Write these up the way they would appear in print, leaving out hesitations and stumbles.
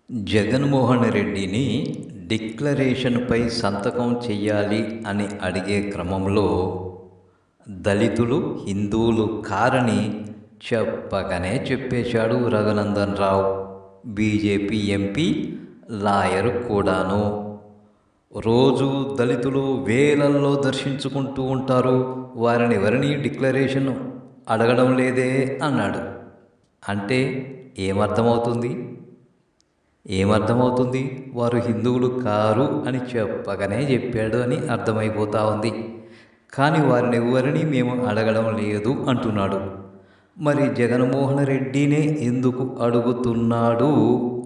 జగన్మోహన్ రెడ్డిని డిక్లరేషన్పై సంతకం చెయ్యాలి అని అడిగే క్రమంలో దళితులు హిందువులు కారని చెప్పగానే చెప్పేశాడు Raghunandan Rao. BJP MP lawyer కూడాను. రోజు దళితులు వేలల్లో దర్శించుకుంటూ ఉంటారు, వారిని ఎవరిని డిక్లరేషన్ అడగడం లేదే అన్నాడు. అంటే ఏమర్థమవుతుంది? వారు హిందువులు కారు అని చెప్పగానే చెప్పాడు అని అర్థమైపోతా ఉంది. కానీ వారిని ఎవరిని మేము అడగడం లేదు అంటున్నాడు. మరి జగన్మోహన్ రెడ్డినే ఎందుకు అడుగుతున్నాడు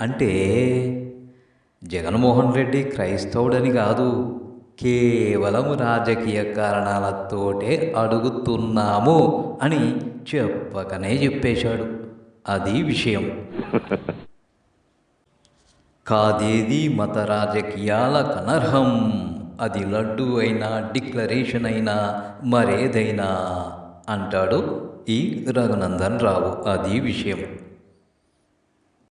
అంటే, జగన్మోహన్ రెడ్డి క్రైస్తవుడని కాదు, కేవలం రాజకీయ కారణాలతోటే అడుగుతున్నాము అని చెప్పకనే చెప్పేశాడు. అది విషయం. కాదేది మత రాజకీయాలకు అనర్హం, అది లడ్డు అయినా డిక్లరేషన్ అయినా మరేదైనా అంటాడు ఈ రఘునందన్ రావు. అది విషయం.